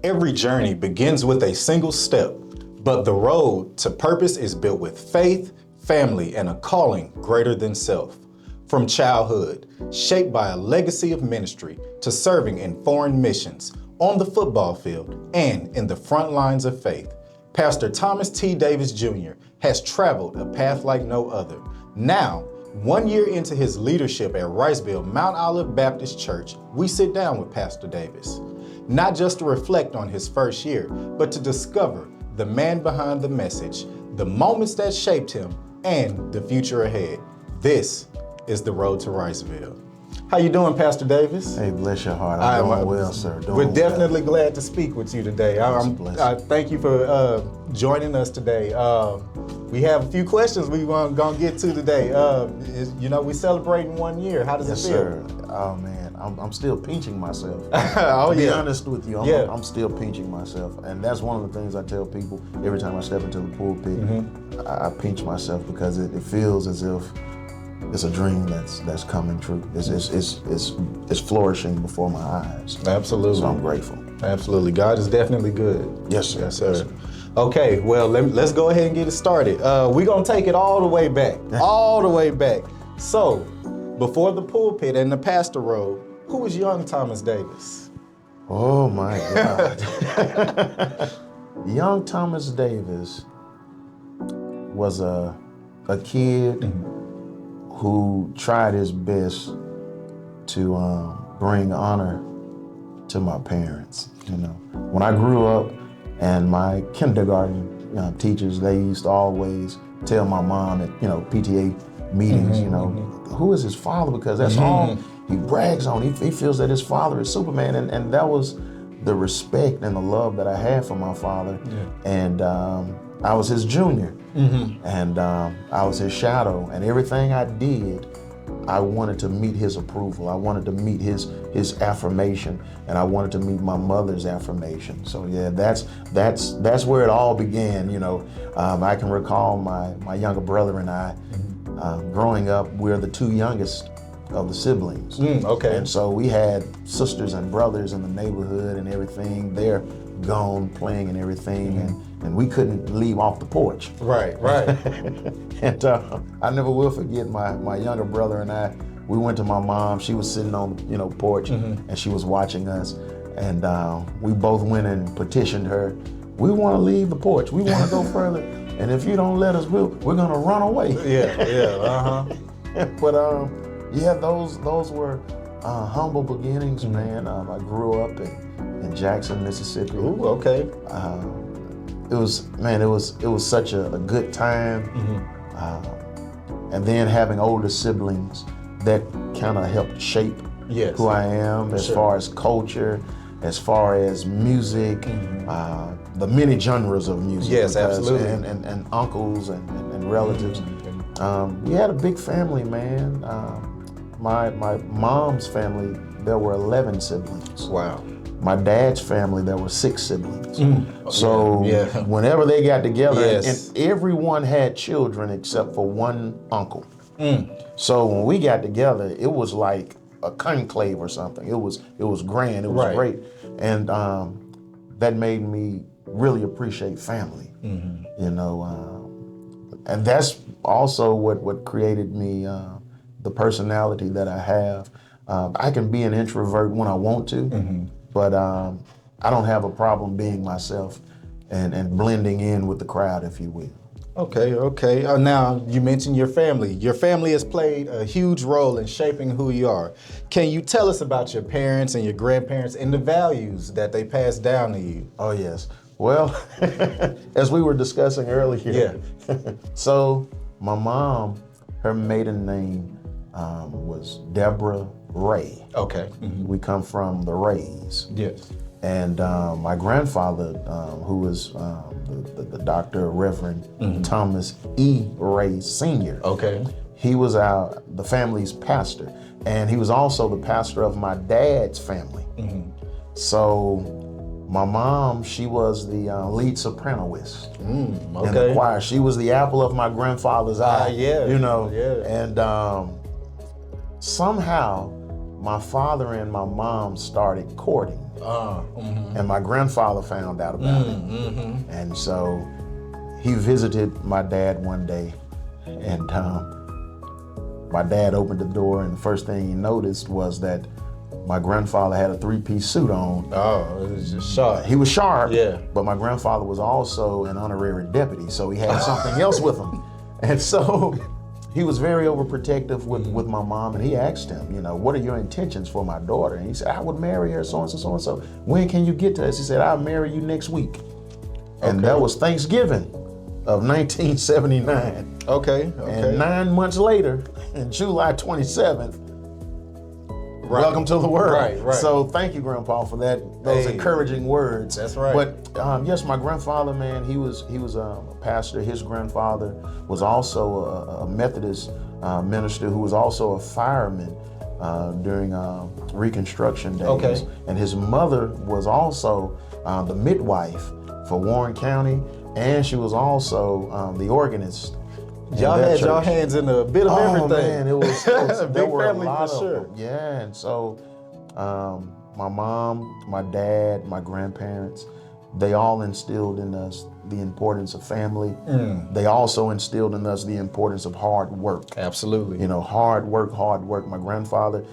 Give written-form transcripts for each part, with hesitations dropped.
Every journey begins with a single step, but the road to purpose is built with faith, family, and a calling greater than self. From childhood, shaped by a legacy of ministry, to serving in foreign missions, on the football field, and in the front lines of faith, Pastor Thomas T. Davis Jr. has traveled a path like no other. Now, 1 year into his leadership at Riceville Mount Olive Baptist Church, we sit down with Pastor Davis, not just to reflect on his first year, but to discover the man behind the message, the moments that shaped him, and the future ahead. This is the road to Riceville. How you doing, Pastor Davis? Hey, bless your heart. I'm doing well, sir. We're definitely glad to speak with you today. Thank you for joining us today. We have a few questions we're gonna get to today. We're celebrating 1 year. How does it feel? Sir. Oh man, I'm still pinching myself. To be honest with you, I'm still pinching myself, and that's one of the things I tell people every time I step into the pulpit. I pinch myself because it feels as if it's a dream that's coming true. It's flourishing before my eyes. Absolutely. So I'm grateful. Absolutely. God is definitely good. Yes, sir. Yes, sir. Okay, well, let's go ahead and get it started. We're going to take it all the way back. All the way back. So, before the pulpit and the pastor role, who was young Thomas Davis? Oh, my God. Young Thomas Davis was a kid who tried his best to bring honor to my parents. When I grew up, and my kindergarten teachers, they used to always tell my mom at PTA meetings, who is his father? Because that's all he brags on. He feels that his father is Superman, and that was the respect and the love that I had for my father. Yeah. And I was his junior, and I was his shadow, and everything I did, I wanted to meet his approval. I wanted to meet his affirmation, and I wanted to meet my mother's affirmation. So yeah, that's where it all began. I can recall my younger brother and I, growing up, we're the two youngest of the siblings. Okay. And so we had sisters and brothers in the neighborhood and everything. They're gone playing and everything, and we couldn't leave off the porch. Right. And I never will forget my younger brother and I. We went to my mom. She was sitting on the porch, and she was watching us. And we both went and petitioned her. We want to leave the porch. We want to go further. And if you don't let us, we're gonna run away. Yeah. But those were humble beginnings, man. I grew up in Jackson, Mississippi. Ooh, okay. It was such a good time. And then having older siblings, that kind of helped shape who I am as far as culture, as far as music, the many genres of music. Yes, absolutely. And uncles and relatives. We had a big family, man. My mom's family, there were 11 siblings. Wow. My dad's family, there were 6 siblings. So whenever they got together, and everyone had children except for one uncle. So when we got together, it was like a conclave or something. It was grand. It was great, and that made me really appreciate family. And that's also what created me the personality that I have. I can be an introvert when I want to, but I don't have a problem being myself and blending in with the crowd, if you will. Okay. Now, you mentioned your family. Your family has played a huge role in shaping who you are. Can you tell us about your parents and your grandparents and the values that they passed down to you? Oh, yes. Well, as we were discussing earlier, so my mom, her maiden name was Deborah Ray. Okay. We come from the Rays. Yes. And my grandfather, who was the Dr. Reverend Thomas E. Ray Sr. Okay. He was the family's pastor, and he was also the pastor of my dad's family. So my mom, she was the lead sopranoist in the choir. She was the apple of my grandfather's eye. And somehow my father and my mom started courting. And my grandfather found out about it. And so he visited my dad one day, and my dad opened the door, and the first thing he noticed was that my grandfather had a 3-piece suit on. Oh, it was just sharp. He was sharp, Yeah. but my grandfather was also an honorary deputy, so he had something else with him. And so he was very overprotective with my mom, and he asked him, you know, what are your intentions for my daughter? And he said, I would marry her, so-and-so, so-and-so. When can you get to us? He said, I'll marry you next week. And that was Thanksgiving of 1979. Okay. And 9 months later, in July 27th, welcome to the world. Right. So thank you, Grandpa, for those encouraging words. That's right. But yes, my grandfather, man, he was a pastor. His grandfather was also a Methodist minister who was also a fireman during Reconstruction days. Okay. And his mother was also the midwife for Warren County, and she was also the organist. Y'all had your hands in a bit of everything. Man, it was a there big were family a lot for of sure. them. Yeah, and so my mom, my dad, my grandparents, they all instilled in us the importance of family. They also instilled in us the importance of hard work. Absolutely. You know, hard work. My grandfather,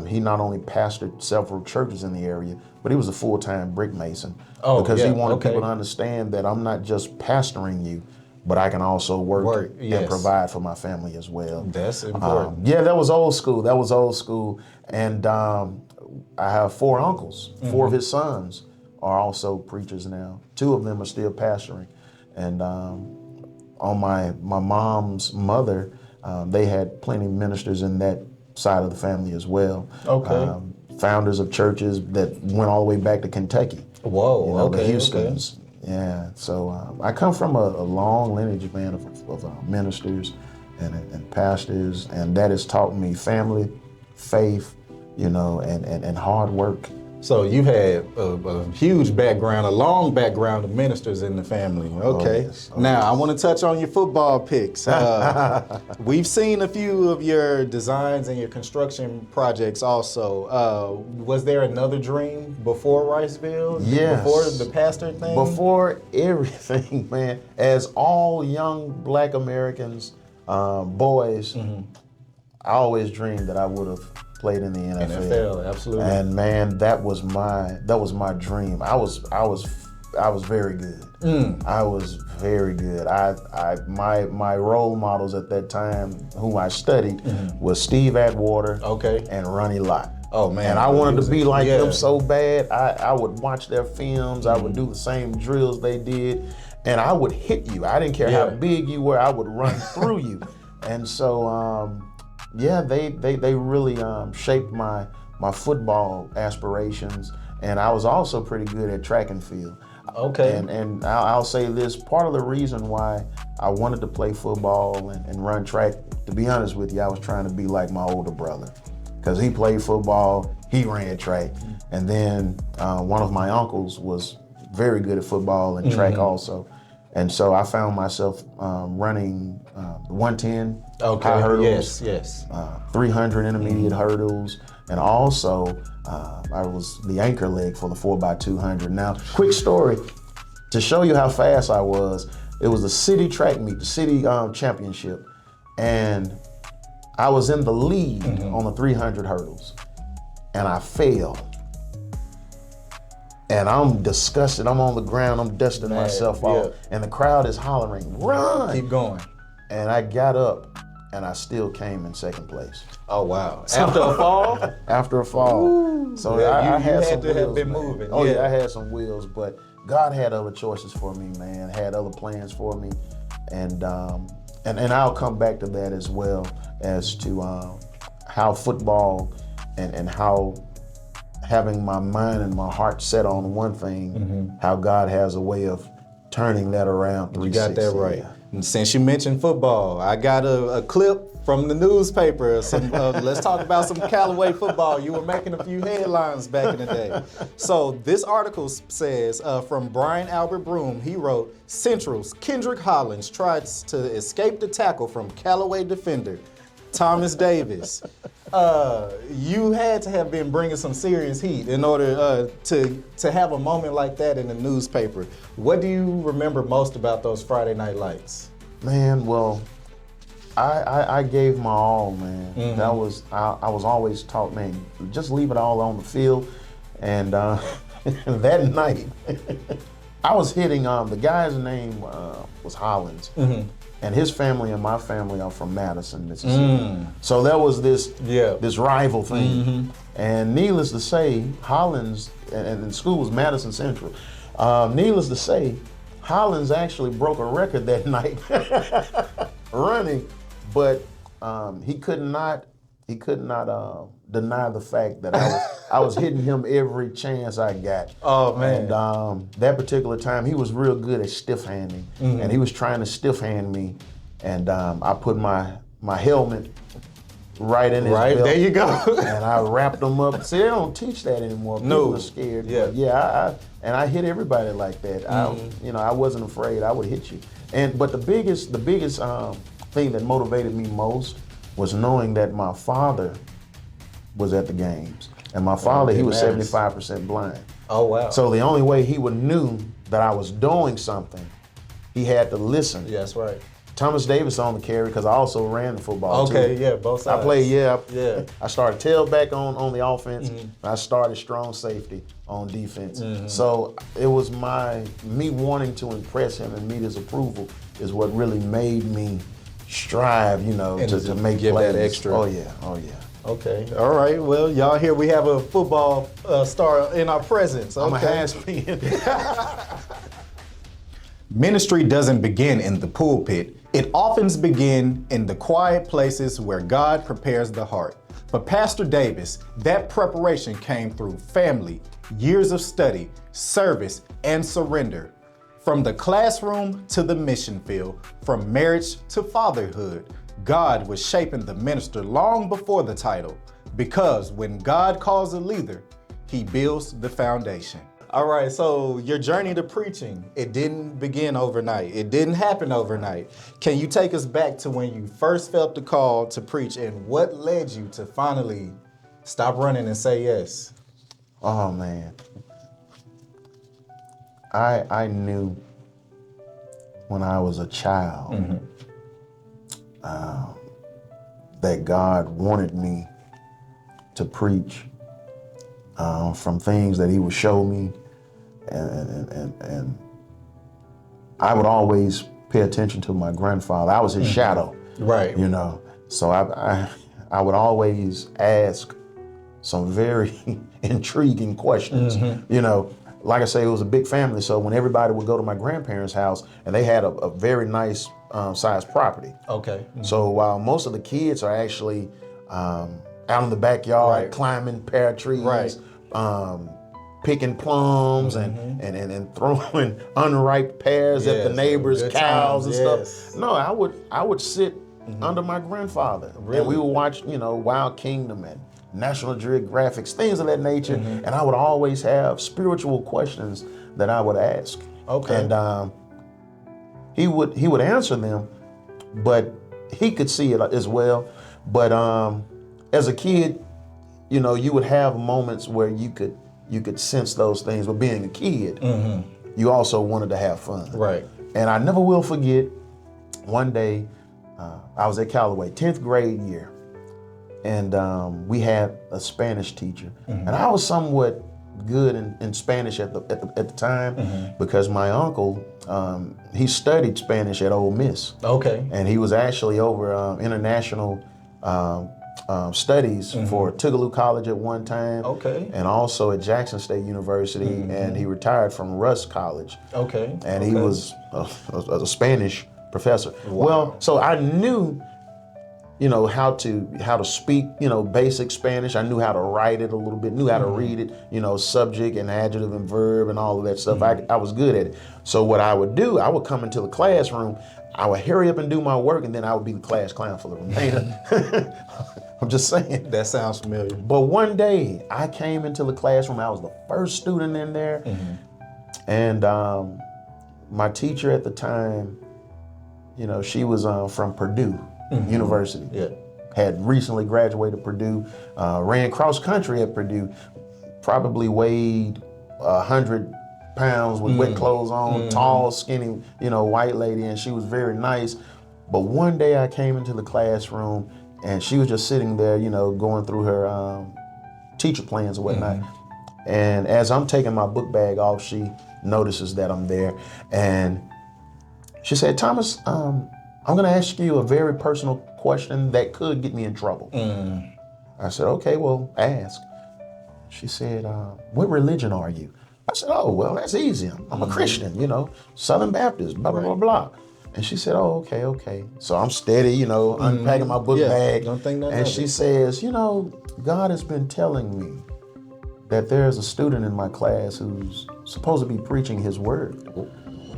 he not only pastored several churches in the area, but he was a full-time brick mason. Because he wanted people to understand that I'm not just pastoring you, but I can also work and provide for my family as well. That's important. Yeah, that was old school. And I have 4 uncles. 4 of his sons are also preachers now. 2 of them are still pastoring. And on my mom's mother, they had plenty of ministers in that side of the family as well. Okay. Founders of churches that went all the way back to Kentucky. Whoa, You know, okay, the Houstons. Yeah, so I come from a long lineage, man, of ministers and pastors, and that has taught me family, faith, you know, and hard work. So you've had a huge background, a long background of ministers in the family. Okay. Now, I want to touch on your football picks. We've seen a few of your designs and your construction projects also. Was there another dream before Riceville? Yes. Before the pastor thing? Before everything, man, as all young Black Americans, boys, I always dreamed that I would have played in the NFL. NFL, absolutely. And man, that was my dream. I was very good. I was very good. My role models at that time, whom I studied, was Steve Atwater and Ronnie Lott. Oh man. And I wanted to be like them so bad. I would watch their films. I would do the same drills they did, and I would hit you. I didn't care how big you were. I would run through you. And so they really shaped my football aspirations, and I was also pretty good at track and field. Okay. And I'll say this, part of the reason why I wanted to play football and run track, to be honest with you, I was trying to be like my older brother, because he played football, he ran track, and then one of my uncles was very good at football and track also. And so I found myself running 110 high hurdles, 300 intermediate hurdles, and also I was the anchor leg for the 4x200. Now, quick story, to show you how fast I was, it was a city track meet, the city championship, and I was in the lead on the 300 hurdles, and I failed. And I'm disgusted. I'm on the ground. I'm dusting myself off. And the crowd is hollering, run! Keep going. And I got up, and I still came in second place. Oh, wow. After a fall? After a fall. Ooh. So I had some some to wheels, have been man. moving. Oh, yeah, I had some wheels, but God had other choices for me, man. Had other plans for me. And I'll come back to that as well, as to how football and how having my mind and my heart set on one thing, how God has a way of turning that around 360. You got that right. And since you mentioned football, I got a clip from the newspaper. Let's talk about some Callaway football. You were making a few headlines back in the day. So this article says, from Brian Albert Broom, he wrote, Central's Kendrick Hollins tries to escape the tackle from Callaway defender Thomas Davis. You had to have been bringing some serious heat in order to have a moment like that in the newspaper. What do you remember most about those Friday Night Lights? Man, well, I gave my all, man. Mm-hmm. That was I was always taught, man, just leave it all on the field. And that night, I was hitting. The guy's name was Hollins, Mm-hmm. and his family and my family are from Madison, Mississippi. So there was this rival thing. Mm-hmm. And needless to say, Hollins and the school was Madison Central. Needless to say, Hollins actually broke a record that night running, but he could not deny the fact that I was hitting him every chance I got. Oh man! And that particular time, he was real good at stiff handing, and he was trying to stiff hand me, and I put my helmet right in his belt. There you go. And I wrapped him up. See, they don't teach that anymore. People are scared. Yeah. But I hit everybody like that. I wasn't afraid. I would hit you. But the biggest thing that motivated me most was knowing that my father was at the games. And my father, he was 75% blind. Oh, wow. So the only way he would knew that I was doing something, he had to listen. Yeah, that's right. Thomas Davis on the carry because I also ran the football too. Okay, yeah, both sides. I played, Yeah. I started tailback on the offense. And I started strong safety on defense. So it was me wanting to impress him and meet his approval is what really made me strive, to make give plays. that extra. Oh yeah. Okay, all right. Well, y'all here we have a football star in our presence. Okay. I'm a has-been. Ministry doesn't begin in the pulpit. It often begins in the quiet places where God prepares the heart. But Pastor Davis, that preparation came through family, years of study, service, and surrender. From the classroom to the mission field, from marriage to fatherhood, God was shaping the minister long before the title. Because when God calls a leader, he builds the foundation. All right, so your journey to preaching, it didn't begin overnight. It didn't happen overnight. Can you take us back to when you first felt the call to preach and what led you to finally stop running and say yes? Oh man. I knew when I was a child that God wanted me to preach from things that he would show me. And I would always pay attention to my grandfather. I was his shadow, right? So I would always ask some very intriguing questions. Like I say, it was a big family. So when everybody would go to my grandparents' house, and they had a very nice sized property. Okay. So while most of the kids are actually out in the backyard climbing pear trees, picking plums and throwing unripe pears at the neighbors' cows and stuff. No, I would sit under my grandfather. Really? And we would watch, Wild Kingdom and National Geographic, things of that nature. And I would always have spiritual questions that I would ask. Okay. And he would answer them, but he could see it as well. But as a kid, you would have moments where you could sense those things. But being a kid, you also wanted to have fun. Right. And I never will forget, one day, I was at Callaway, 10th grade year, and we had a Spanish teacher. And I was somewhat good in Spanish at the time because my uncle, he studied Spanish at Ole Miss. Okay. And he was actually over international studies for Tougaloo College at one time. Okay. And also at Jackson State University, and he retired from Russ College. Okay. And he was a Spanish professor. Wow. Well, so I knew, how to speak, basic Spanish. I knew how to write it a little bit, knew how to read it, subject and adjective and verb and all of that stuff. I was good at it. So what I would do, I would come into the classroom, I would hurry up and do my work, and then I would be the class clown for the remainder. I'm just saying. That sounds familiar. But one day I came into the classroom, I was the first student in there, and my teacher at the time, she was from Purdue University. Yeah. had recently graduated Purdue, ran cross country at Purdue, probably weighed 100 pounds with wet clothes on, tall, skinny, white lady, and she was very nice. But one day I came into the classroom and she was just sitting there, going through her teacher plans and whatnot. And as I'm taking my book bag off, she notices that I'm there. And she said, Thomas, I'm going to ask you a very personal question that could get me in trouble. I said, okay, well, ask. She said, what religion are you? I said, oh, well, that's easy. I'm a Christian, Southern Baptist, blah, blah, blah, blah. And she said, oh, okay. So I'm steady, unpacking my book bag. Don't think nothing and of she it. says, God has been telling me that there's a student in my class who's supposed to be preaching his word.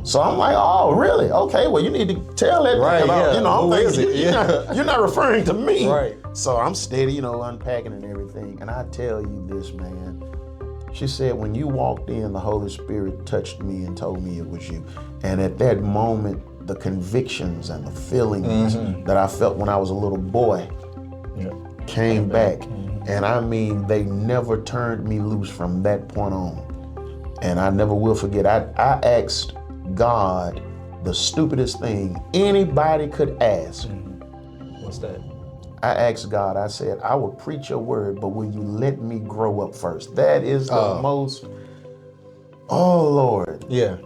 So I'm like, oh, really? Okay, well, you need to tell that. Right, I'm Who is thinking, it? you're not referring to me. Right. So I'm steady, unpacking and everything. And I tell you this, man. She said, when you walked in, the Holy Spirit touched me and told me it was you. And at that moment, the convictions and the feelings that I felt when I was a little boy came back. And I mean, they never turned me loose from that point on. And I never will forget, I asked God the stupidest thing anybody could ask. What's that? I asked God, I said, I will preach your word, but will you let me grow up first? That is the most, oh Lord. Yeah.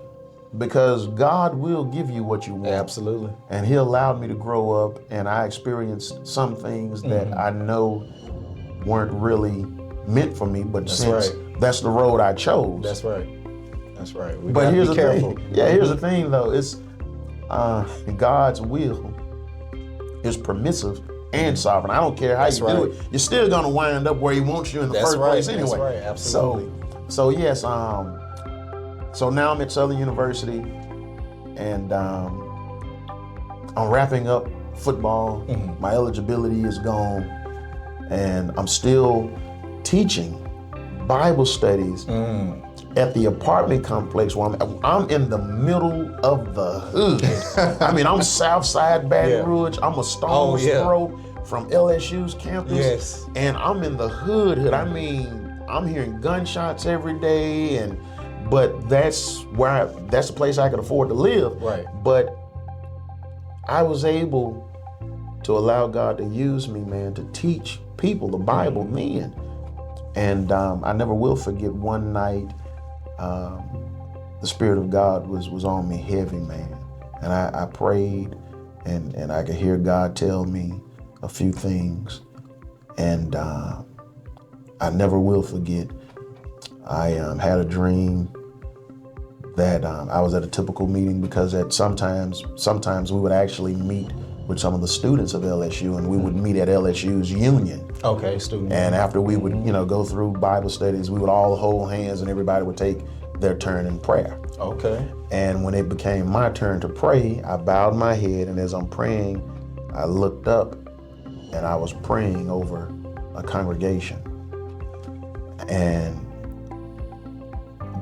Because God will give you what you want. Absolutely. And he allowed me to grow up, and I experienced some things that I know weren't really meant for me, but that's the road I chose. That's right. We But gotta here's be the careful. thing. Yeah, here's the thing though. It's God's will is permissive and sovereign. I don't care how you do it. You're still gonna wind up where he wants you in the first place anyway. That's right, absolutely. So yes, so now I'm at Southern University, and I'm wrapping up football. My eligibility is gone, and I'm still teaching Bible studies at the apartment complex where I'm in the middle of the hood. I mean, I'm Southside Baton Rouge. I'm a stone's throw from LSU's campus. Yes. And I'm in the hood. I mean, I'm hearing gunshots every day, but that's the place I could afford to live. Right. But I was able to allow God to use me, man, to teach people the Bible, men. And I never will forget one night, the Spirit of God was on me heavy, man. And I prayed, and I could hear God tell me a few things. And I never will forget, I had a dream that I was at a typical meeting, because sometimes we would actually meet with some of the students of LSU, and we would meet at LSU's union. Okay, student. And after we would, go through Bible studies, we would all hold hands and everybody would take their turn in prayer. Okay. And when it became my turn to pray, I bowed my head, and as I'm praying, I looked up and I was praying over a congregation. And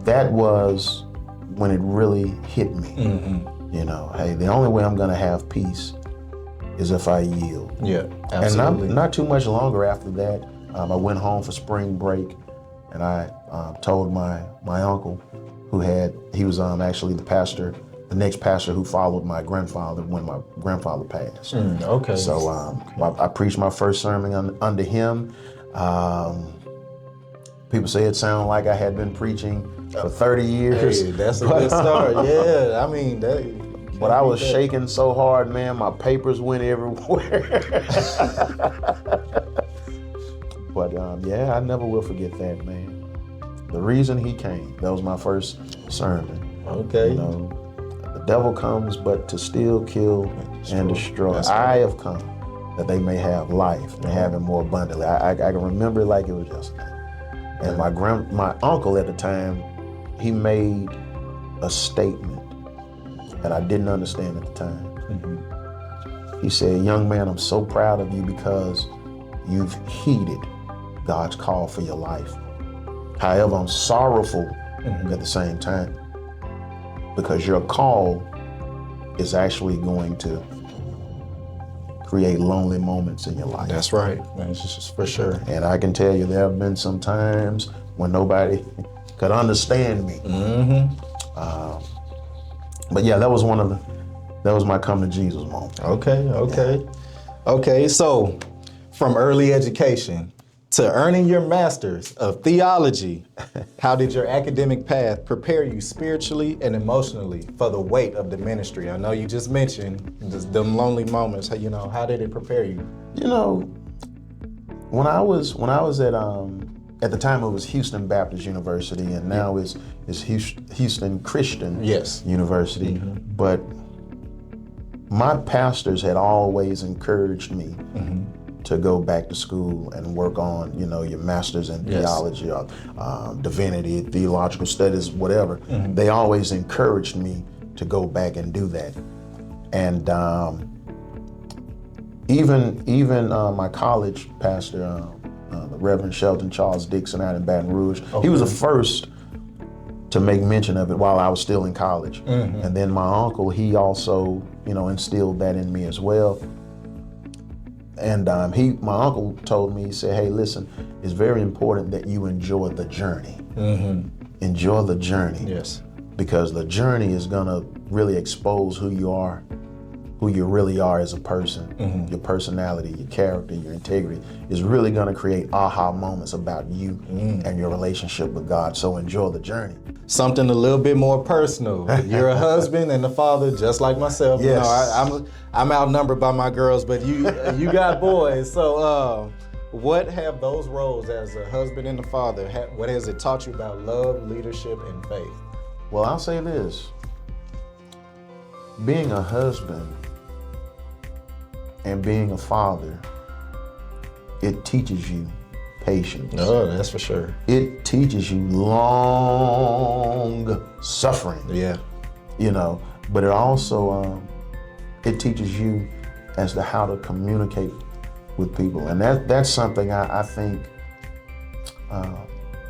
that was when it really hit me. Hey, the only way I'm gonna have peace is if I yield. Yeah, absolutely. And not too much longer after that, I went home for spring break, and I told my uncle, he was actually the next pastor who followed my grandfather when my grandfather passed. Okay. So I preached my first sermon under him. People say it sounded like I had been preaching for 30 years. Hey, that's a good start. Yeah, I mean, but I was shaking so hard, man, my papers went everywhere. But I never will forget that, man. The reason he came, that was my first sermon. Okay. The devil comes but to steal, kill, and destroy. That's I have come that they may have life and have it more abundantly. I can remember it like it was yesterday. And my uncle at the time, he made a statement that I didn't understand at the time. He said, young man, I'm so proud of you because you've heeded God's call for your life. However, I'm sorrowful at the same time, because your call is actually going to create lonely moments in your life. That's right, man. It's just for sure. And I can tell you there have been some times when nobody could understand me. But yeah, that was my come to Jesus moment. Okay. So from early education to earning your master's of theology, how did your academic path prepare you spiritually and emotionally for the weight of the ministry? I know you just mentioned them lonely moments. How did it prepare you? When I was at the time it was Houston Baptist University, and now it's Houston Christian University. But my pastors had always encouraged me to go back to school and work on, your master's in theology or divinity, theological studies, whatever. They always encouraged me to go back and do that. And even my college pastor, the Reverend Shelton Charles Dixon out in Baton Rouge, he was the first to make mention of it while I was still in college. And then my uncle, he also, instilled that in me as well. And my uncle told me, he said, hey, listen, it's very important that you enjoy the journey. Enjoy the journey. Yes. Because the journey is gonna really expose who you are, who you really are as a person. Your personality, your character, your integrity is really gonna create aha moments about you and your relationship with God. So enjoy the journey. Something a little bit more personal. You're a husband and a father, just like myself. Yes. I'm outnumbered by my girls, but you got boys. So what have those roles as a husband and a father, what has it taught you about love, leadership, and faith? Well, I'll say this. Being a husband and being a father, it teaches you patience. Oh, that's for sure. It teaches you long suffering. Yeah. But it also, it teaches you as to how to communicate with people. And that's something I think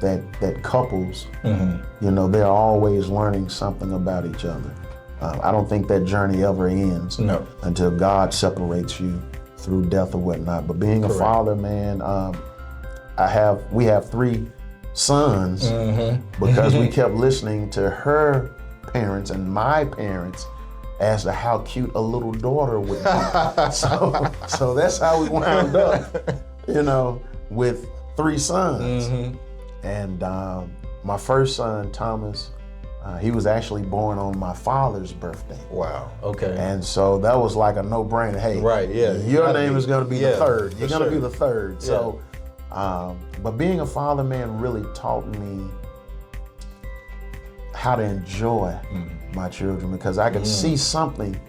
that couples, they're always learning something about each other. I don't think that journey ever ends until God separates you through death or whatnot. But being a father, man, we have 3 sons because we kept listening to her parents and my parents as to how cute a little daughter would be. So that's how we wound up, with 3 sons. And my first son, Thomas, he was actually born on my father's birthday. Wow. Okay. And so that was like a no-brainer. Hey, right, yeah. Your name is going to be the third. You're going to be the third. Yeah. So, but being a father, man, really taught me how to enjoy my children, because I could see something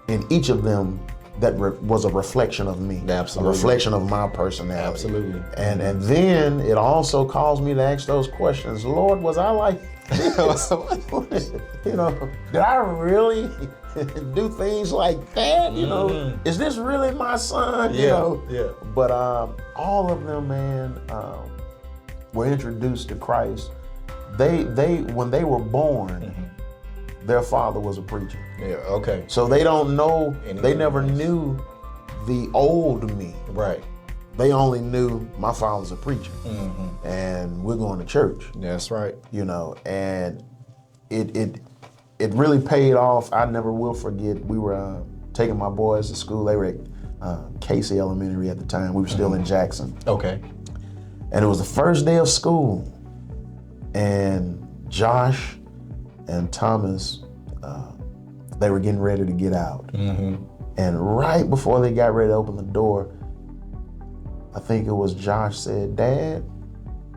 in each of them that was a reflection of me. Absolutely. A reflection of my personality. Absolutely. And then it also caused me to ask those questions. Lord, was I like this? Did I really do things like that? Is this really my son? Yeah. But all of them, man, were introduced to Christ. They when they were born, their father was a preacher. Yeah. Okay. So they don't know. They never knew the old me. Right. They only knew my father's a preacher, and we're going to church. That's right. And it really paid off. I never will forget. We were taking my boys to school. They were at Casey Elementary at the time. We were still in Jackson. Okay. And it was the first day of school, and Josh and Thomas, they were getting ready to get out. And right before they got ready to open the door, I think it was Josh said, Dad,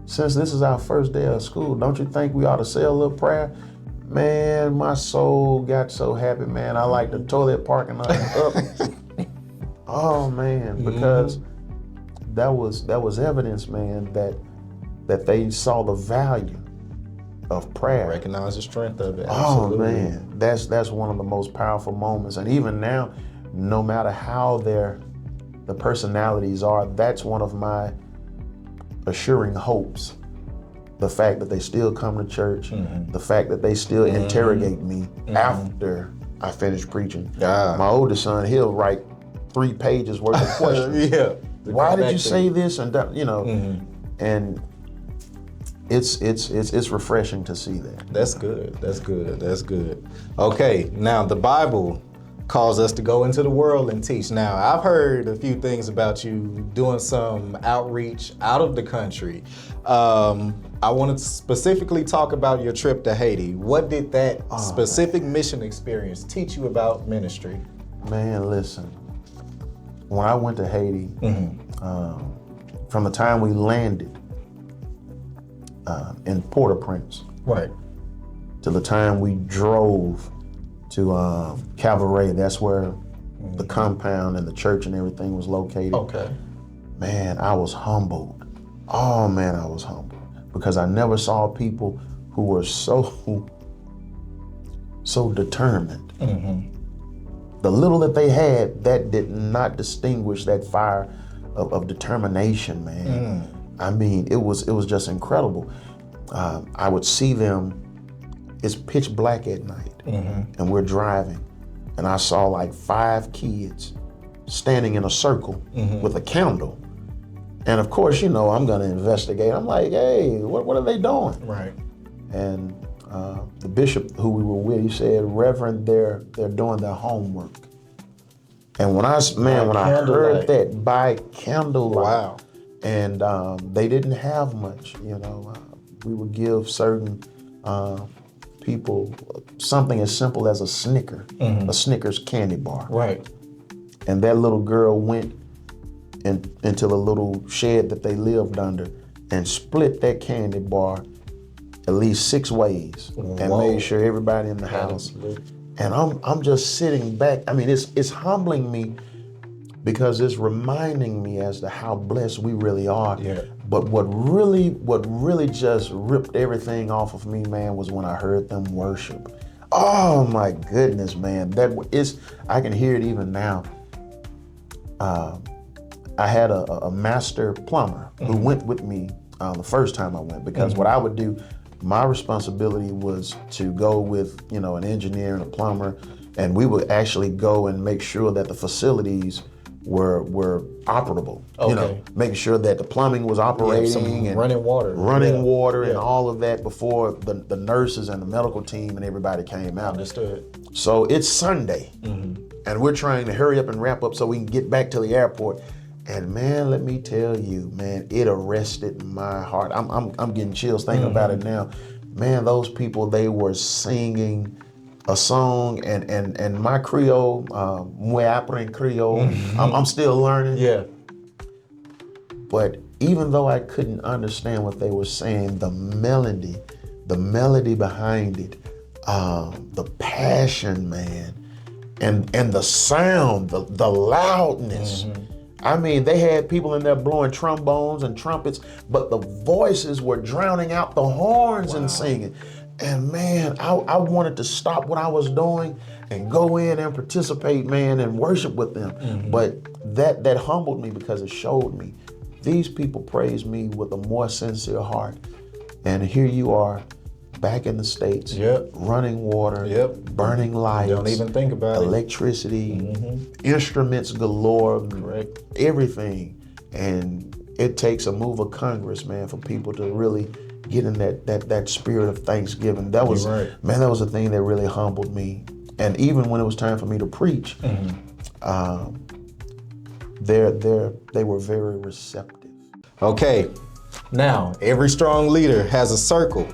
since this is our first day of school, don't you think we ought to say a little prayer? Man, my soul got so happy, man. I like the toilet parking lot up. Oh man, because that was evidence, man, that they saw the value of prayer. Recognize the strength of it. Absolutely. Oh man, that's one of the most powerful moments. And even now, no matter how the personalities are, that's one of my assuring hopes. The fact that they still come to church, the fact that they still interrogate me after I finish preaching. My oldest son, he'll write 3 pages worth of questions. Yeah. Why did you say this? And that, and it's refreshing to see that. That's good. That's good. That's good. Okay, now the Bible calls us to go into the world and teach. Now, I've heard a few things about you doing some outreach out of the country. I want to specifically talk about your trip to Haiti. What did that specific mission experience teach you about ministry? Man, listen, when I went to Haiti, from the time we landed in Port-au-Prince, right, to the time we drove to Cabaret, that's where the compound and the church and everything was located. Okay. Man, I was humbled. Oh man, I was humbled because I never saw people who were so determined. The little that they had, that did not distinguish that fire of determination, man. I mean, it was just incredible. I would see them. It's pitch black at night, and we're driving, and I saw like 5 kids standing in a circle with a candle. And of course, I'm gonna investigate. I'm like, hey, what are they doing? Right. And the bishop who we were with, he said, Reverend, they're doing their homework. And when I heard that, by candlelight, wow. And they didn't have much, we would give certain people something as simple as a Snickers candy bar. Right. And that little girl went into the little shed that they lived under and split that candy bar at least 6 ways and made sure everybody in the house. And I'm just sitting back. I mean, it's humbling me because it's reminding me as to how blessed we really are. Yeah. But what really just ripped everything off of me, man, was when I heard them worship. Oh my goodness, man. I can hear it even now. I had a master plumber who went with me the first time I went, because what I would do, my responsibility was to go with, an engineer and a plumber, and we would actually go and make sure that the facilities were operable. Okay. Making sure that the plumbing was operating and running water, and all of that before the nurses and the medical team and everybody came out. Understood. So it's Sunday, and we're trying to hurry up and wrap up so we can get back to the airport. And man, let me tell you, man, it arrested my heart. I'm getting chills thinking about it now. Man, those people, they were singing a song, and my Creole, moi apprends Creole, I'm still learning. Yeah. But even though I couldn't understand what they were saying, the melody behind it, the passion, man, and the sound, the loudness. I mean, they had people in there blowing trombones and trumpets, but the voices were drowning out the horns and singing. And man, I wanted to stop what I was doing and go in and participate, man, and worship with them. But that humbled me because it showed me these people praise me with a more sincere heart. And here you are, back in the States, running water, burning lights. Don't even think about electricity, instruments galore, correct, everything. And it takes a move of Congress, man, for people to really get in that spirit of thanksgiving. That was, man, that was a thing that really humbled me. And even when it was time for me to preach, they were very receptive. Okay, now every strong leader has a circle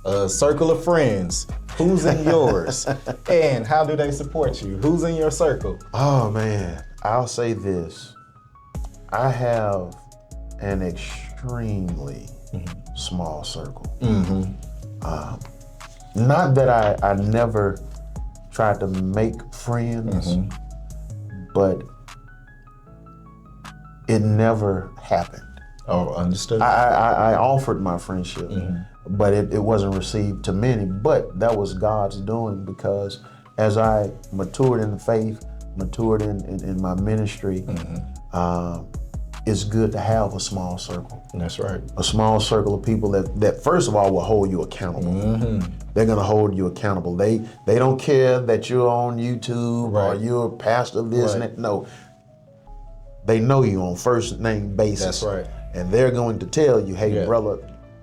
of friends. Who's in yours? And how do they support you? Who's in your circle? Oh man, I'll say this. I have an extremely small circle. Not that I never tried to make friends, but it never happened. Oh, understood. I offered my friendship, but it wasn't received to many. But that was God's doing, because as I matured in the faith, matured in my ministry, it's good to have a small circle. That's right. A small circle of people that first of all will hold you accountable. They're gonna hold you accountable. They don't care that you're on YouTube or you're a pastor of this and that. No, they know you on first name basis. That's right. And they're going to tell you, hey, Yeah. brother,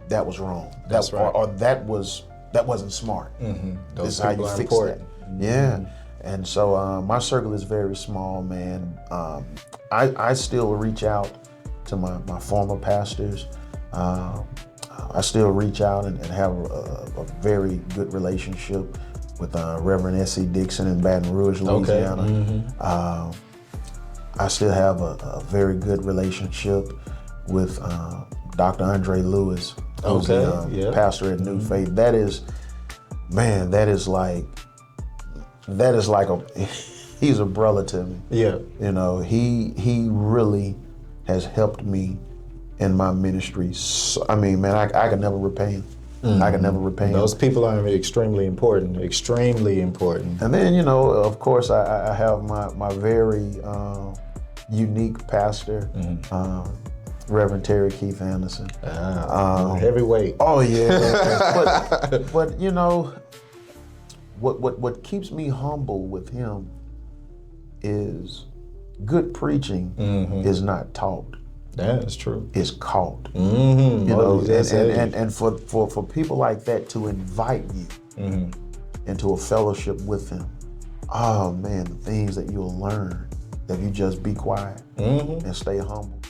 that was wrong. That's right. Or that wasn't smart. Those This is how you people are fix important. that. Yeah. And so my circle is very small, man. I still reach out to my former pastors. I still reach out and have a very good relationship with Reverend S.C. Dixon in Baton Rouge, Louisiana. I still have a very good relationship with Dr. Andre Lewis, who's the pastor at New Faith. That is like he's a brother to me. Yeah. You know, he really has helped me in my ministry. So, I mean, man, I can never repay him. I can never repay him. Those people are extremely important, extremely important. And then, you know, of course, I have my very unique pastor, Reverend Terry Keith Anderson. Heavyweight. Oh yeah, but you know, what keeps me humble with him is good preaching is not taught. That's true. It's caught. You know, and for people like that to invite you into a fellowship with them, oh man, the things that you'll learn if you just be quiet and stay humble.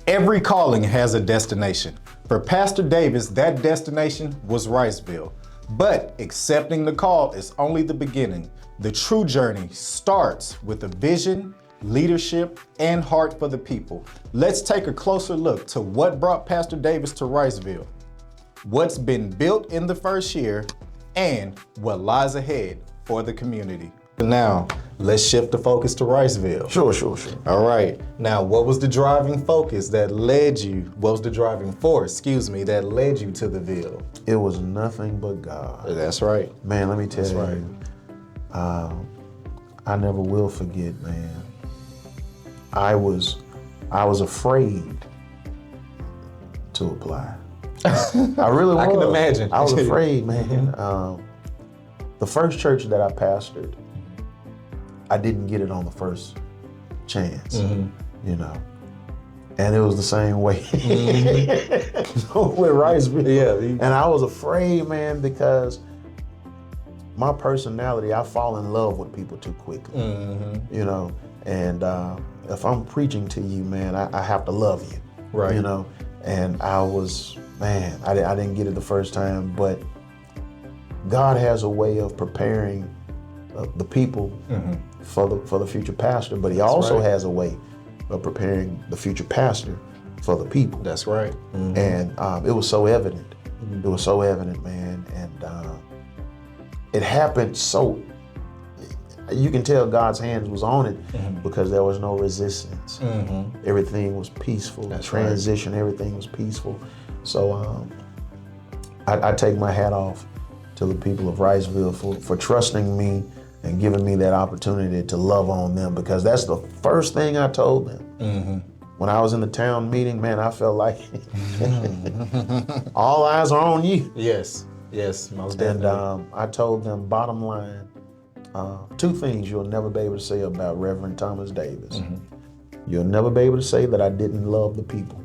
Every calling has a destination. For Pastor Davis, that destination was Riceville. But accepting the call is only the beginning. The true journey starts with a vision, leadership, and heart for the people. Let's take a closer look to what brought Pastor Davis to Riceville, what's been built in the first year, and what lies ahead for the community. Now, let's shift the focus to Riceville. Sure. All right. Now, what was the driving force that led you to the Ville? It was nothing but God. That's right. Man, let me tell you. Right. I never will forget, man. I was afraid to apply. I really was. I can imagine. I was afraid, man. The first church that I pastored, I didn't get it on the first chance, you know. And it was the same way with Riceville. Yeah. And I was afraid, man, because my personality, I fall in love with people too quickly, you know. And if I'm preaching to you, man, I have to love you, right? You know. And I didn't get it the first time, but God has a way of preparing the people for the future pastor, but He also has a way of preparing the future pastor for the people. That's right. And it was so evident. It was so evident, man. And it happened so, you can tell God's hand was on it because there was no resistance. Everything was peaceful. That's transition, right. Everything was peaceful. So I take my hat off to the people of Riceville for trusting me and giving me that opportunity to love on them, because that's the first thing I told them. When I was in the town meeting, man, I felt like all eyes are on you. Yes, most definitely. And I told them, bottom line, two things you'll never be able to say about Reverend Thomas Davis. You'll never be able to say that I didn't love the people.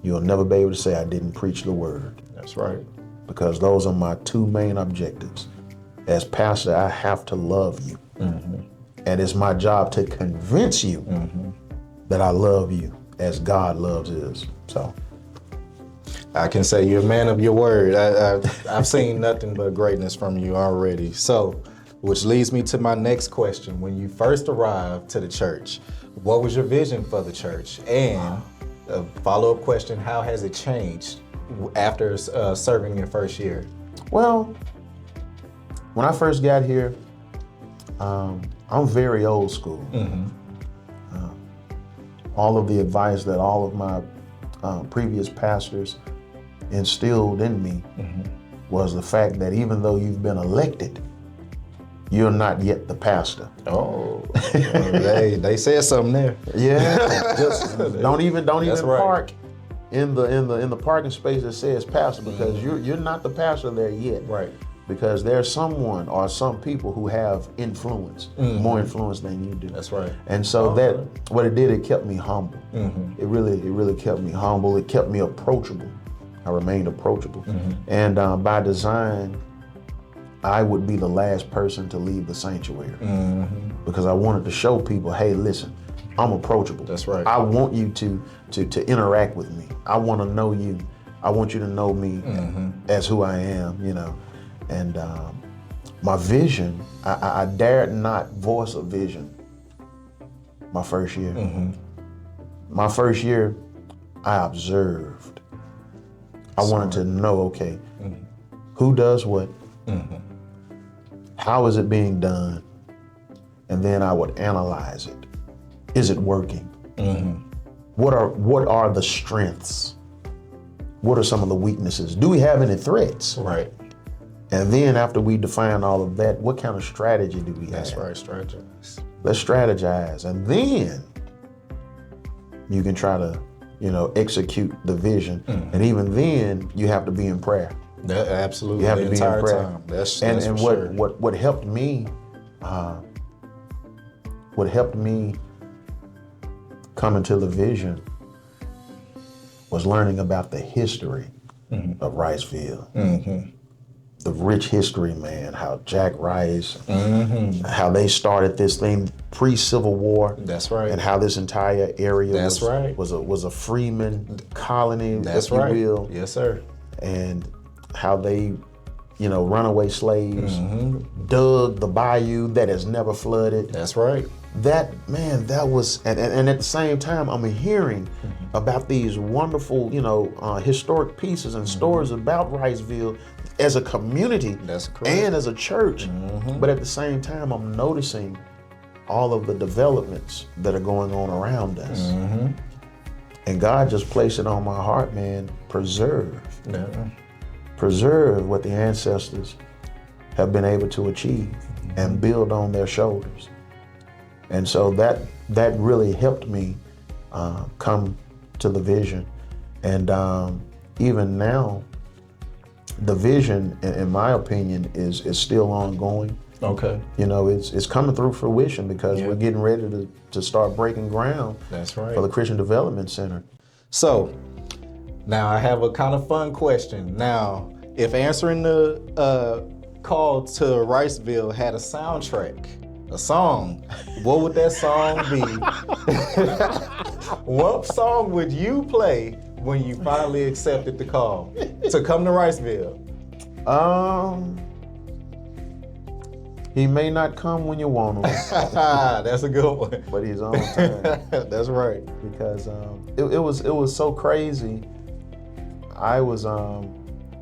You'll never be able to say I didn't preach the word. That's right. Because those are my two main objectives. As pastor, I have to love you. And it's my job to convince you that I love you as God loves us. So I can say you're a man of your word. I've seen nothing but greatness from you already. So, which leads me to my next question. When you first arrived to the church, what was your vision for the church? And a follow-up question, how has it changed after serving your first year? Well, when I first got here, I'm very old school. All of the advice that all of my previous pastors instilled in me was the fact that even though you've been elected, you're not yet the pastor. Oh, they said something there. Yeah, just don't even right. park in the parking space that says pastor, because you're not the pastor there yet. Right. because there's someone or some people who have influence, more influence than you do. That's right. And so what it did, it kept me humble. It really kept me humble. It kept me approachable. I remained approachable. And by design, I would be the last person to leave the sanctuary because I wanted to show people, hey, listen, I'm approachable. That's right. I want you to interact with me. I want to know you. I want you to know me as who I am, you know. And my vision, I dared not voice a vision my first year. My first year, I observed. I wanted to know, okay, who does what? How is it being done? And then I would analyze it. Is it working? What are the strengths? What are some of the weaknesses? Do we have any threats? Right. And then after we define all of that, what kind of strategy do we have? That's right, strategize. Let's strategize. And then you can try to, execute the vision. And even then, you have to be in prayer. Absolutely. You have the to be entire in prayer. time. That's and for sure. what helped me, come into the vision was learning about the history of Riceville. The rich history, man, how Jack Rice, how they started this thing pre-Civil War. That's right. And how this entire area was a freeman colony, That's if you right. will. Yes, sir. And how they, runaway slaves dug the bayou that has never flooded. That's right. That was, and at the same time, I'm hearing about these wonderful, historic pieces and stories about Riceville as a community. That's correct. And as a church. But at the same time, I'm noticing all of the developments that are going on around us. And God just placed it on my heart, man, preserve what the ancestors have been able to achieve and build on their shoulders. And so that really helped me come to the vision. And even now, the vision, in my opinion, is still ongoing. Okay. It's coming through fruition because we're getting ready to start breaking ground. That's right. For the Christian Development Center. So, now I have a kind of fun question. Now, if answering the call to Riceville had a soundtrack, a song, what would that song be? What song would you play when you finally accepted the call to come to Riceville? He may not come when you want him. That's a good one. But he's on time. That's right. Because it was so crazy. I was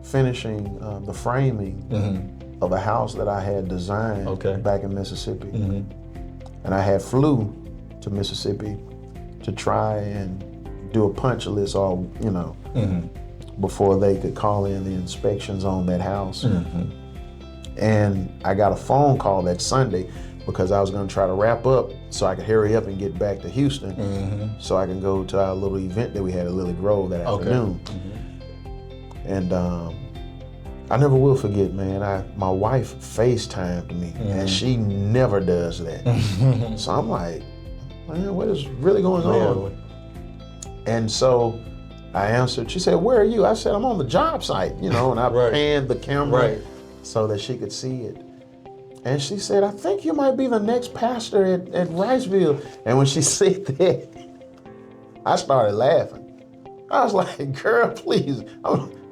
finishing the framing of a house that I had designed back in Mississippi. And I had flew to Mississippi to try and do a punch list before they could call in the inspections on that house. And I got a phone call that Sunday because I was going to try to wrap up so I could hurry up and get back to Houston so I can go to our little event that we had at Lily Grove that afternoon. And I never will forget, man, my wife FaceTimed me and she never does that. So I'm like, man, what is really going on? And so I answered, she said, where are you? I said, I'm on the job site, and I panned the camera so that she could see it. And she said, I think you might be the next pastor at Riceville. And when she said that, I started laughing. I was like, girl, please.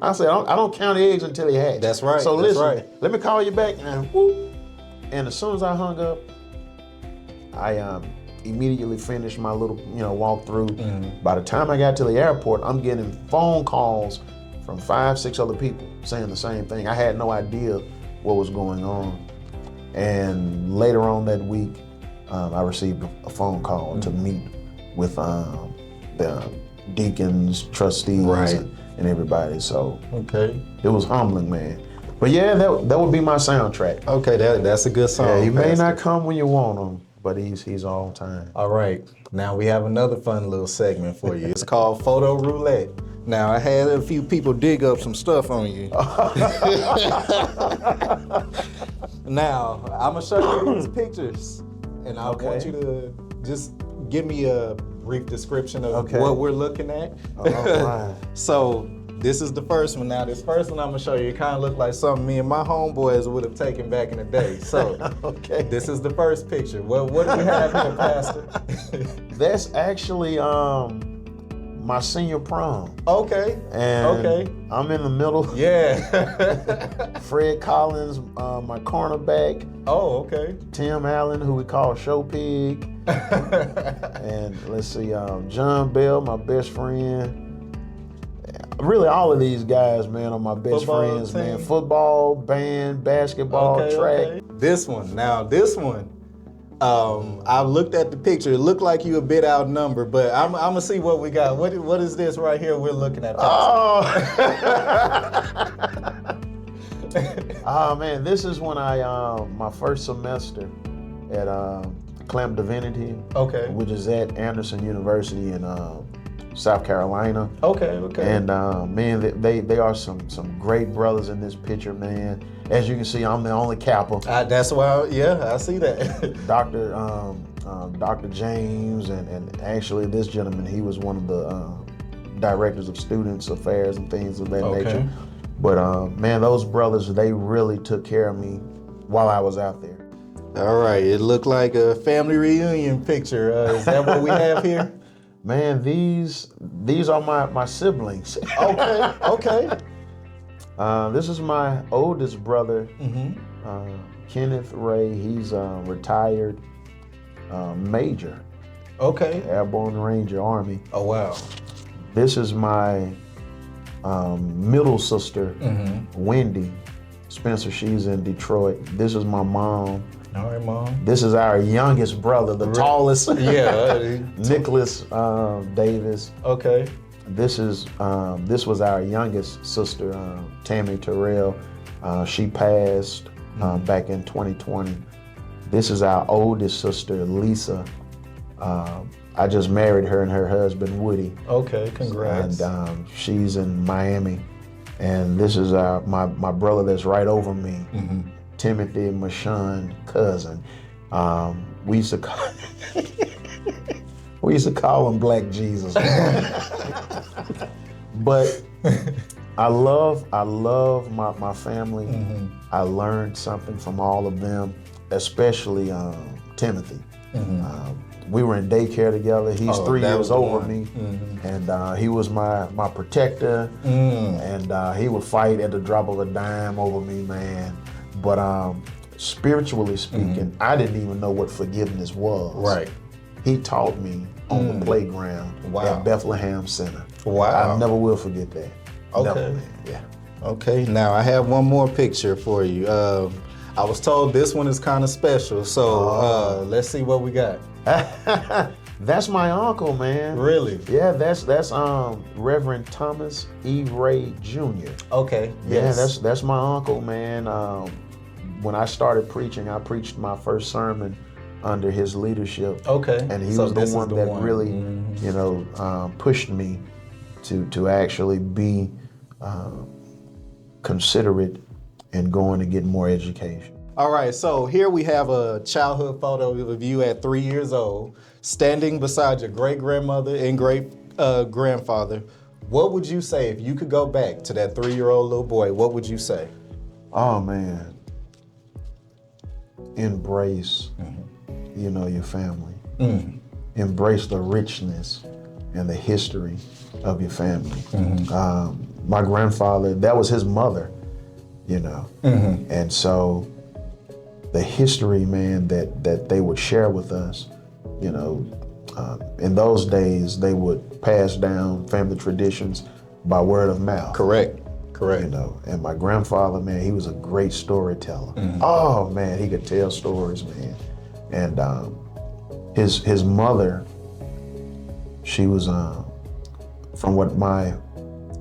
I said, I don't count eggs until he hatch. That's right. So that's listen, right. Let me call you back. And whoop. And as soon as I hung up, I immediately finished my little, walkthrough. By the time I got to the airport, I'm getting phone calls from 5-6 other people saying the same thing. I had no idea what was going on. And later on that week, I received a phone call to meet with the deacons, trustees, and everybody. So it was humbling, man. But yeah, that would be my soundtrack. Okay, that's a good song. Yeah, he may not come when you want him, but he's all time. All right, now we have another fun little segment for you. It's called Photo Roulette. Now, I had a few people dig up some stuff on you. Now, I'm going to show you these pictures, and I want you to just give me a brief description of what we're looking at. Right. So, this is the first one. Now, this first one I'm gonna show you, it kind of looked like something me and my homeboys would have taken back in the day. So, this is the first picture. What do we have here, Pastor? That's actually my senior prom. Okay. And I'm in the middle. Yeah. Fred Collins, my cornerback. Oh, okay. Tim Allen, who we call Show Pig. And let's see, John Bell, my best friend. Really, all of these guys, man, are my best friends, man. Football, band, basketball, track. Okay. This one, I looked at the picture. It looked like you a bit outnumbered, but I'm gonna see what we got. What is this right here we're looking at? Oh, oh man, this is when I my first semester at Clamp Divinity, which is at Anderson University in South Carolina. Okay. And man, they are some great brothers in this picture, man. As you can see, I'm the only Kappa. That's why, I see that. Dr. James, and actually this gentleman, he was one of the directors of students affairs and things of that nature. But man, those brothers, they really took care of me while I was out there. All right, it looked like a family reunion picture. Is that what we have here? Man, these are my siblings. Okay. This is my oldest brother, Kenneth Ray. He's a retired major. Okay. Airborne Ranger Army. Oh, wow. This is my middle sister, Wendy Spencer. She's in Detroit. This is my mom. All right, Mom. This is our youngest brother, the tallest. Yeah. Nicholas Davis. Okay. This was our youngest sister, Tammy Terrell. She passed back in 2020. This is our oldest sister, Lisa. I just married her and her husband, Woody. Okay, congrats. And she's in Miami. And this is my brother that's right over me. Timothy Mashawn cousin. We used to call him Black Jesus. But I love my family. I learned something from all of them, especially Timothy. We were in daycare together. He's 3 years over me, and he was my protector, and he would fight at the drop of a dime over me, man. But spiritually speaking, I didn't even know what forgiveness was. Right. He taught me on the playground at Bethlehem Center. Wow. I never will forget that. Okay. Never, yeah. Okay, now I have one more picture for you. I was told this one is kind of special, so let's see what we got. That's my uncle, man. Really? Yeah, that's Reverend Thomas E. Ray Jr. Okay. Yeah, that's my uncle, man. When I started preaching, I preached my first sermon under his leadership. Okay. And he was the one that really, pushed me to actually be considerate in going to get more education. All right, so here we have a childhood photo of you at 3 years old, standing beside your great-grandmother and great-grandfather. What would you say if you could go back to that 3-year-old little boy? What would you say? Oh, man. Embrace, your family. Embrace the richness and the history of your family. My grandfather, that was his mother, and so the history, man, that they would share with us, in those days, they would pass down family traditions by word of mouth. Correct. And my grandfather, man, he was a great storyteller. Oh, man, he could tell stories, man. And his mother, she was, from what my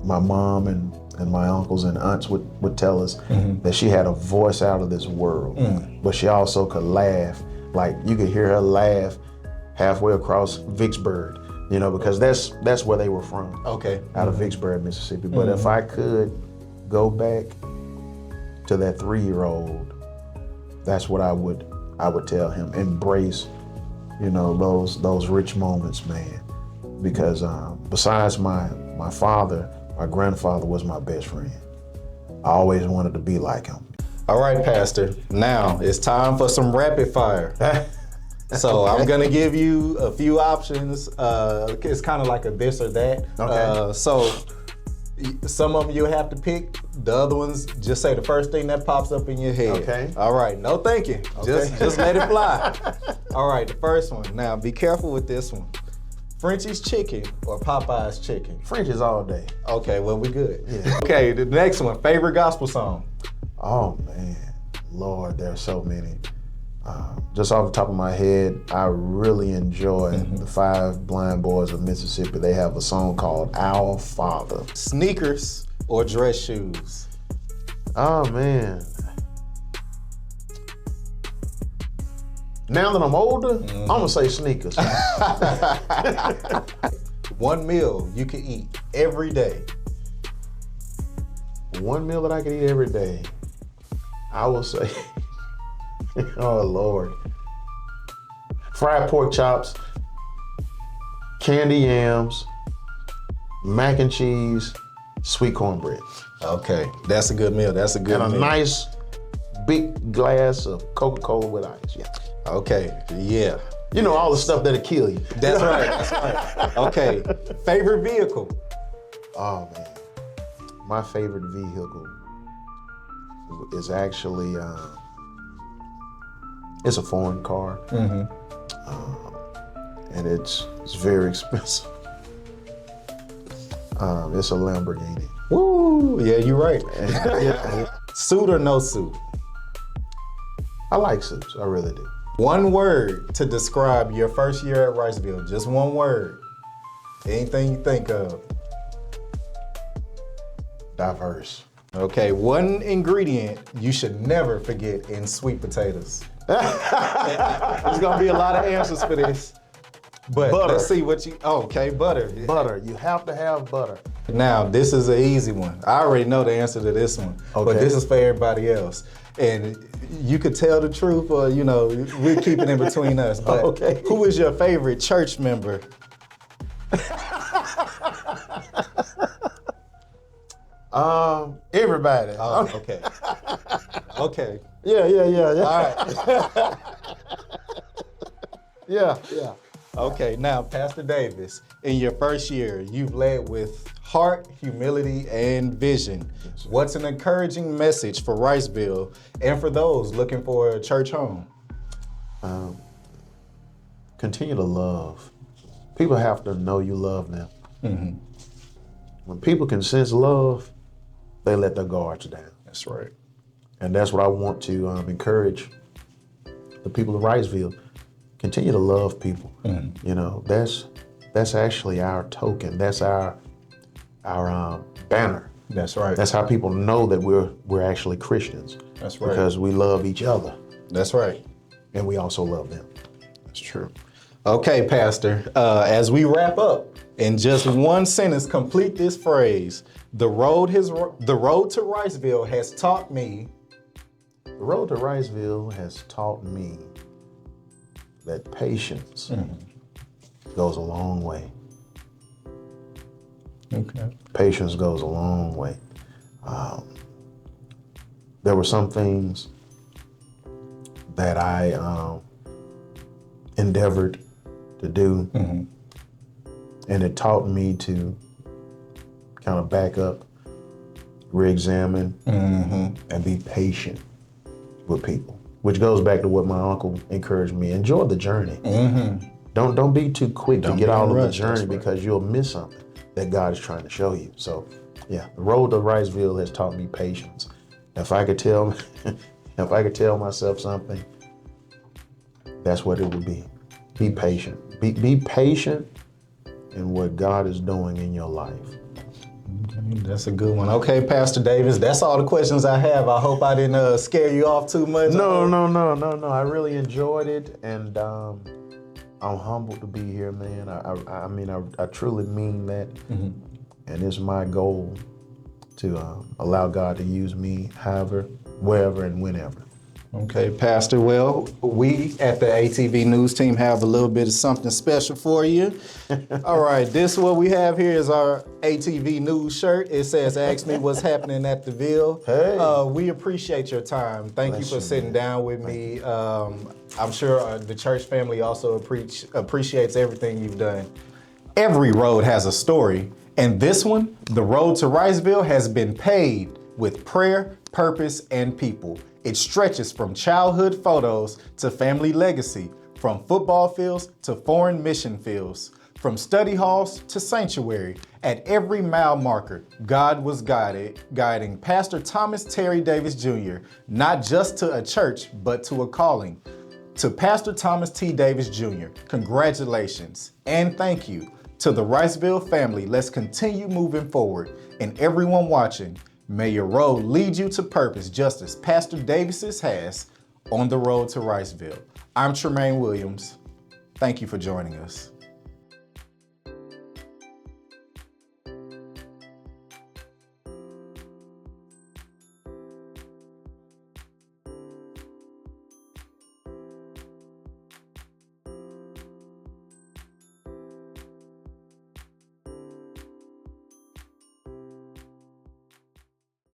mom and my uncles and aunts would tell us, that she had a voice out of this world, but she also could laugh. Like you could hear her laugh halfway across Vicksburg, You know, because that's where they were from. Okay. Out of Vicksburg, Mississippi. But if I could go back to that 3-year-old, that's what I would tell him. Embrace, you know, those rich moments, man. Because besides my father, my grandfather was my best friend. I always wanted to be like him. All right, Pastor. Now it's time for some rapid fire. So I'm gonna give you a few options. It's kind of like a this or that. Okay. So some of them you'll have to pick. The other ones, just say the first thing that pops up in your head. Okay. All right, no thinking. Okay. Just let it fly. All right, the first one. Now be careful with this one. French's chicken or Popeye's chicken? French's all day. Okay, well we good. Yeah. Okay, the next one. Favorite gospel song? Oh man, Lord, there are so many. Just off the top of my head, I really enjoy the 5 Blind Boys of Mississippi. They have a song called Our Father. Sneakers or dress shoes? Oh man. Now that I'm older, I'm gonna say sneakers. One meal you can eat every day. One meal that I can eat every day, I will say, oh Lord, fried pork chops, candy yams, mac and cheese, sweet cornbread. Okay, that's a good meal. That's a good And a meal. nice big glass of Coca-Cola with ice. Yeah. Okay, yeah. You know, all the stuff that'll kill you. That's right, that's right. Okay, favorite vehicle? Oh man, my favorite vehicle is actually, it's a foreign car. And it's very expensive. It's a Lamborghini. Woo, yeah, you're right. Yeah. Suit or no suit? I like suits, I really do. One word to describe your first year at Riceville, just one word. Anything you think of. Diverse. Okay, one ingredient you should never forget in sweet potatoes. There's gonna be a lot of answers for this. But Butter. let's see what you, okay, butter. Butter, you have to have butter. Now, this is an easy one. I already know the answer to this one, but Okay. this is for everybody else. And you could tell the truth or, you know, we keep it in between us. But Okay. who is your favorite church member? Everybody. Oh, okay. Okay. Yeah. All right. Yeah. Okay, now, Pastor Davis, in your first year, you've led with heart, humility, and vision. What's an encouraging message for Riceville and for those looking for a church home? Continue to love. People have to know you love them. When people can sense love, they let their guards down. That's right. And that's what I want to encourage the people of Riceville. Continue to love people. You know, that's actually our token. That's our banner. That's right. That's how people know that we're actually Christians. That's right. Because we love each other That's right. and we also love them. That's true. Okay, Pastor, as we wrap up, in just one sentence, complete this phrase. The road to Riceville has taught me. The road to Riceville has taught me that patience goes a long way. Okay. Patience goes a long way. There were some things that I endeavored to do, and it taught me to kind of back up, re-examine, and be patient with people. Which goes back to what my uncle encouraged me: enjoy the journey. Don't be too quick to get out of the journey, because you'll miss something that God is trying to show you. So, yeah, the road to Riceville has taught me patience. If I could tell myself something, that's what it would be. Be patient. Be patient in what God is doing in your life. That's a good one. Okay, Pastor Davis, that's all the questions I have. I hope I didn't scare you off too much. No. I really enjoyed it, and I'm humbled to be here, man. I mean, I truly mean that. And it's my goal to allow God to use me however, wherever, and whenever. Okay, Pastor. Well, we at the ATV News team have a little bit of something special for you. All right, this what we have here is our ATV News shirt. It says, "Ask me what's happening at the Ville." Hey. We appreciate your time. Thank you Bless for you, sitting man. down with me. I'm sure the church family also appreciates everything you've done. Every road has a story, and this one, the road to Riceville, has been paved with prayer, purpose, and people. It stretches from childhood photos to family legacy, from football fields to foreign mission fields, from study halls to sanctuary. At every mile marker, God was guiding Pastor Thomas Terry Davis Jr., not just to a church, but to a calling. To Pastor Thomas T. Davis Jr., congratulations and thank you. To the Riceville family, let's continue moving forward. And everyone watching, may your road lead you to purpose just as Pastor Davis's has on the road to Riceville. I'm Tremaine Williams. Thank you for joining us.